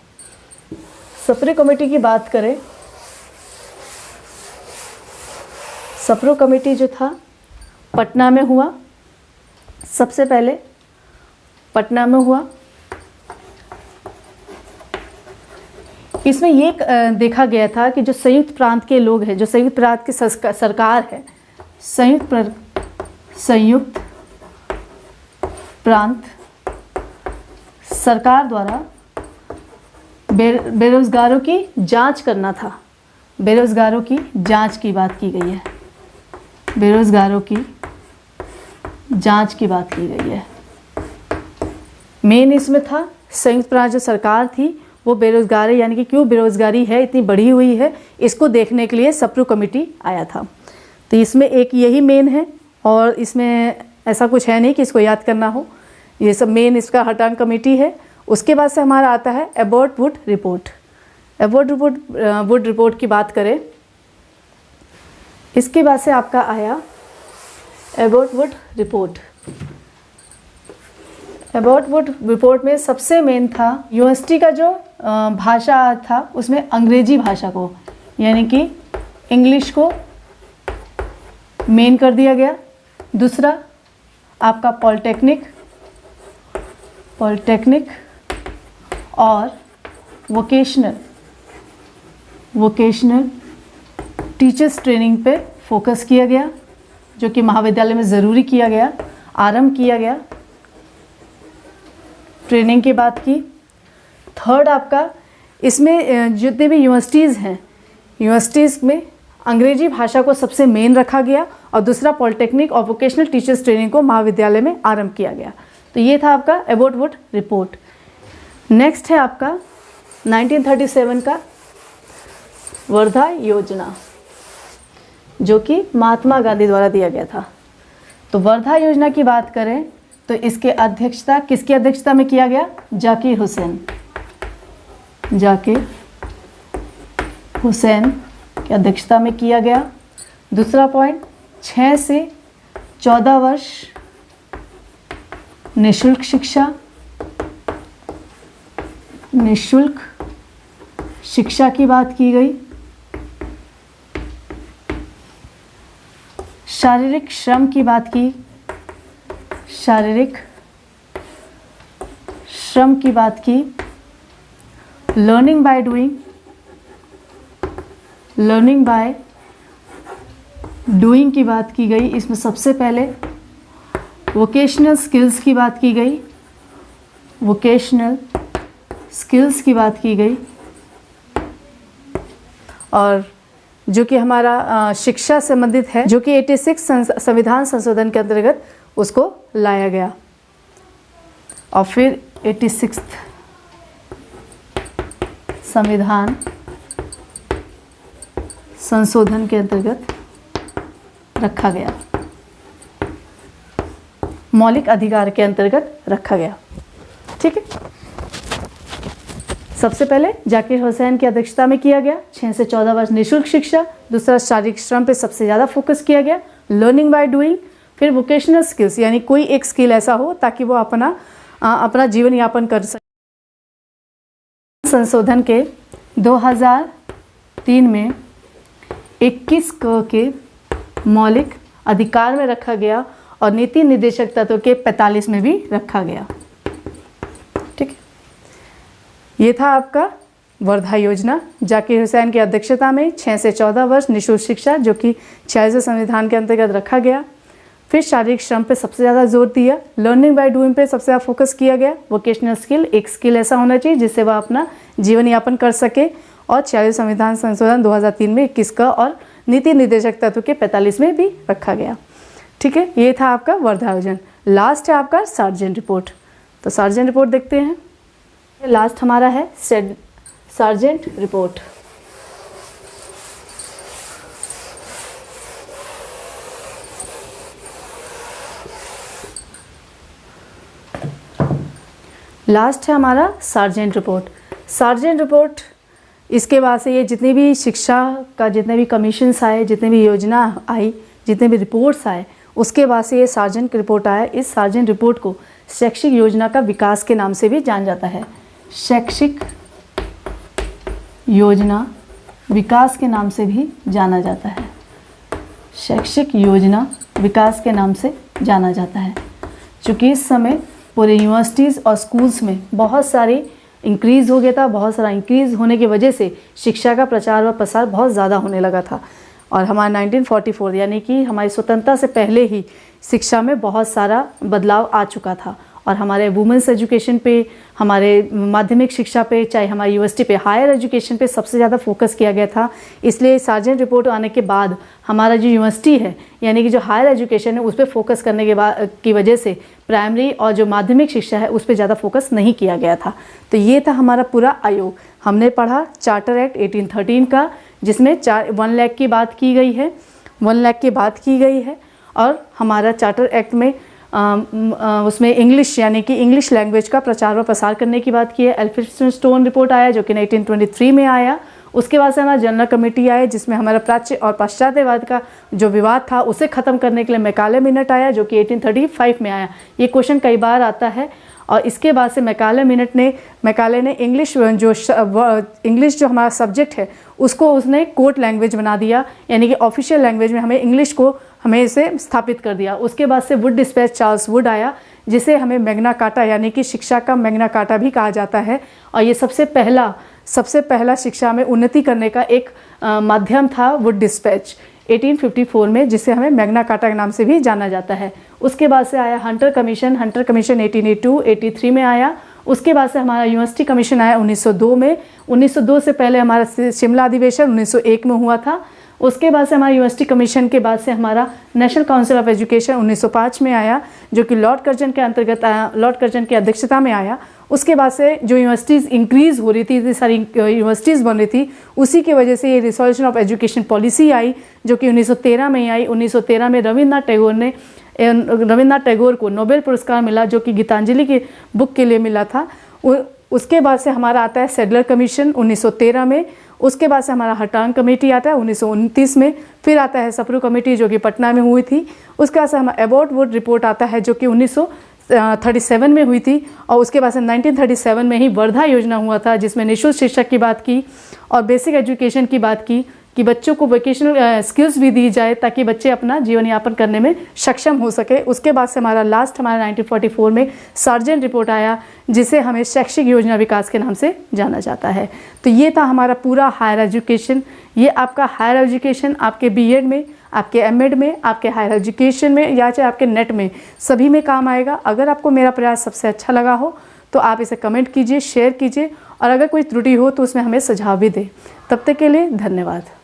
Speaker 1: सप्रू कमेटी की बात करें, सप्रू कमेटी जो था पटना में हुआ, सबसे पहले पटना में हुआ। इसमें ये देखा गया था कि जो संयुक्त प्रांत के लोग हैं, जो संयुक्त प्रांत की सरकार है, संयुक्त प्रांत सरकार द्वारा बेरोजगारों की जांच करना था। बेरोजगारों की जांच की बात की गई है, बेरोजगारों की जांच की बात की गई है। मेन इसमें था संयुक्त प्रांत जो सरकार थी वो बेरोजगारी यानी कि क्यों बेरोजगारी है इतनी बढ़ी हुई है, इसको देखने के लिए सप्रू कमेटी आया था। तो इसमें एक यही मेन है और इसमें ऐसा कुछ है नहीं कि इसको याद करना हो। ये सब मेन इसका हर्टांग कमेटी है। उसके बाद से हमारा आता है Abbott would report. Abbott would report की बात करें, इसके बाद से आपका आया Abbott would report. Abbott would report में सबसे मेन था यूनिवर्सिटी का जो भाषा था उसमें अंग्रेजी भाषा को यानी कि इंग्लिश को मेन कर दिया गया। दूसरा आपका पॉलिटेक्निक और वोकेशनल टीचर्स ट्रेनिंग पे फोकस किया गया, जो कि महाविद्यालय में ज़रूरी किया गया, आरंभ किया गया। ट्रेनिंग की बात की। थर्ड आपका इसमें जितने भी यूनिवर्सिटीज़ हैं, यूनिवर्सिटीज़ में अंग्रेजी भाषा को सबसे मेन रखा गया और दूसरा पॉलिटेक्निक और वोकेशनल टीचर्स ट्रेनिंग को महाविद्यालय में आरंभ किया गया। तो ये था आपका एबॉट वुड रिपोर्ट। नेक्स्ट है आपका 1937 का वर्धा योजना, जो कि महात्मा गांधी द्वारा दिया गया था। तो वर्धा योजना की बात करें तो इसके अध्यक्षता किसकी अध्यक्षता में किया गया? जाकिर हुसैन की अध्यक्षता में किया गया। दूसरा पॉइंट, 6 से 14 वर्ष निःशुल्क शिक्षा की बात की गई। शारीरिक श्रम की बात की, लर्निंग बाय डूइंग की बात की गई। इसमें सबसे पहले वोकेशनल स्किल्स की बात की गई, और जो कि हमारा शिक्षा संबंधित है, जो कि 86 संविधान संशोधन के अंतर्गत उसको लाया गया। और फिर 86 संविधान संशोधन के अंतर्गत रखा गया, मौलिक अधिकार के अंतर्गत रखा गया। ठीक है, सबसे पहले जाकिर हुसैन की अध्यक्षता में किया गया 6 से 14 वर्ष निःशुल्क शिक्षा। दूसरा शारीरिक श्रम पे सबसे ज़्यादा फोकस किया गया, लर्निंग बाय डूइंग। फिर वोकेशनल स्किल्स यानी कोई एक स्किल ऐसा हो ताकि वो अपना जीवन यापन कर सके। संशोधन के 2003 में 21 के मौलिक अधिकार में रखा गया और नीति निर्देशक तत्व के 45 में भी रखा गया। ठीक है, ये था आपका वर्धा योजना। जाकिर हुसैन की अध्यक्षता में 6 से 14 वर्ष निःशुल्क शिक्षा, जो कि 46वें संविधान के अंतर्गत रखा गया। फिर शारीरिक श्रम पे सबसे ज़्यादा जोर दिया, लर्निंग बाय डूइंग पे सबसे ज़्यादा फोकस किया गया, वोकेशनल स्किल, एक स्किल ऐसा होना चाहिए जिससे वह अपना जीवन यापन कर सके, और 46 संविधान संशोधन 2003 में 21 का और नीति निर्देशक तत्व के 45 में भी रखा गया। ठीक है, ये था आपका वर्धायोजन। लास्ट है आपका सार्जेंट रिपोर्ट। तो सार्जेंट रिपोर्ट देखते हैं। लास्ट हमारा है सार्जेंट रिपोर्ट। लास्ट है हमारा सार्जेंट रिपोर्ट। सार्जेंट रिपोर्ट, इसके बाद से ये जितनी भी शिक्षा का जितने भी कमीशंस आए, जितने भी योजना आई, जितने भी रिपोर्ट्स आए, उसके बाद से ये सार्जेंट रिपोर्ट आया। इस सार्जेंट रिपोर्ट को शैक्षिक योजना का विकास के नाम से भी जाना जाता है। शैक्षिक योजना विकास के नाम से भी जाना जाता है। शैक्षिक योजना विकास के नाम से जाना जाता है। चूँकि इस समय पूरे यूनिवर्सिटीज़ और स्कूल्स में बहुत सारी इंक्रीज़ हो गया था, बहुत सारा इंक्रीज़ होने की वजह से शिक्षा का प्रचार व प्रसार बहुत ज़्यादा होने लगा था। और हमारा 1944 यानी कि हमारी स्वतंत्रता से पहले ही शिक्षा में बहुत सारा बदलाव आ चुका था। और हमारे वुमेंस एजुकेशन पे, हमारे माध्यमिक शिक्षा पे, चाहे हमारी यूनिवर्सिटी पे, हायर एजुकेशन पे सबसे ज़्यादा फोकस किया गया था। इसलिए सार्जेंट रिपोर्ट आने के बाद हमारा जो यूनिवर्सिटी है यानी कि जो हायर एजुकेशन है उस पर फोकस करने के बाद की वजह से प्राइमरी और जो माध्यमिक शिक्षा है उस पर ज़्यादा फोकस नहीं किया गया था। तो ये था हमारा पूरा आयोग। हमने पढ़ा चार्टर एक्ट 1813 का, जिसमें 1 लाख की बात की गई है, 1 लाख की बात की गई है। और हमारा चार्टर एक्ट में उसमें इंग्लिश यानी कि इंग्लिश लैंग्वेज का प्रचार व प्रसार करने की बात की है। एल्फिंस्टोन रिपोर्ट आया जो कि 1823 में आया। उसके बाद से हमारा जनरल कमेटी आया जिसमें हमारा प्राच्य और पाश्चात्यवाद का जो विवाद था उसे ख़त्म करने के लिए मैकाले मिनट आया जो कि 1835 में आया। ये क्वेश्चन कई बार आता है। और इसके बाद से मैकाले ने इंग्लिश जो हमारा सब्जेक्ट है उसको उसने कोर्ट लैंग्वेज बना दिया, यानी कि ऑफिशियल लैंग्वेज में हमें इसे स्थापित कर दिया। उसके बाद से वुड डिस्पैच चार्ल्स वुड आया जिसे हमें मैग्ना कार्टा यानी कि शिक्षा का मैग्ना कार्टा भी कहा जाता है। और ये सबसे पहला शिक्षा में उन्नति करने का एक माध्यम था वुड डिस्पैच 1854 में, जिसे हमें मैग्ना कार्टा के नाम से भी जाना जाता है। उसके बाद से आया हंटर कमीशन 1882-83 में आया। उसके बाद से हमारा यूनिवर्सिटी कमीशन आया 1902 में। 1902 से पहले हमारा शिमला अधिवेशन 1901 में हुआ था। उसके बाद से हमारा यूनिवर्सिटी कमीशन के बाद से हमारा नेशनल काउंसिल ऑफ एजुकेशन 1905 में आया जो कि लॉर्ड कर्जन के अंतर्गत आया, लॉर्ड कर्जन की अध्यक्षता में आया। उसके बाद से जो यूनिवर्सिटीज़ इंक्रीज़ हो रही थी, इतनी सारी यूनिवर्सिटीज़ बन रही थी, उसी की वजह से ये रिसोल्यूशन ऑफ एजुकेशन पॉलिसी आई जो कि 1913 में आई। 1913 में रविन्द्रनाथ टैगोर को नोबेल पुरस्कार मिला जो कि गीतांजलि की बुक के लिए मिला था। उसके बाद से हमारा आता है सेडलर कमीशन 1913 में। उसके बाद से हमारा हटांग कमेटी आता है 1929 में। फिर आता है सप्रू कमेटी जो कि पटना में हुई थी। उसके बाद से हमारा एबॉट वुड रिपोर्ट आता है जो कि 1937 में हुई थी। और उसके बाद से 1937 में ही वर्धा योजना हुआ था जिसमें निःशुल्क शिक्षा की बात की और बेसिक एजुकेशन की बात की कि बच्चों को वोकेशनल स्किल्स भी दी जाए ताकि बच्चे अपना जीवन यापन करने में सक्षम हो सके। उसके बाद से हमारा 1944 में सार्जेंट रिपोर्ट आया जिसे हमें शैक्षिक योजना विकास के नाम से जाना जाता है। तो ये था हमारा पूरा हायर एजुकेशन। ये आपका हायर एजुकेशन आपके बीएड में, आपके एमएड में, आपके हायर एजुकेशन में या चाहे आपके नेट में सभी में काम आएगा। अगर आपको मेरा प्रयास सबसे अच्छा लगा हो तो आप इसे कमेंट कीजिए, शेयर कीजिए और अगर कोई त्रुटि हो तो उसमें हमें सुझाव भी दें। तब तक के लिए धन्यवाद।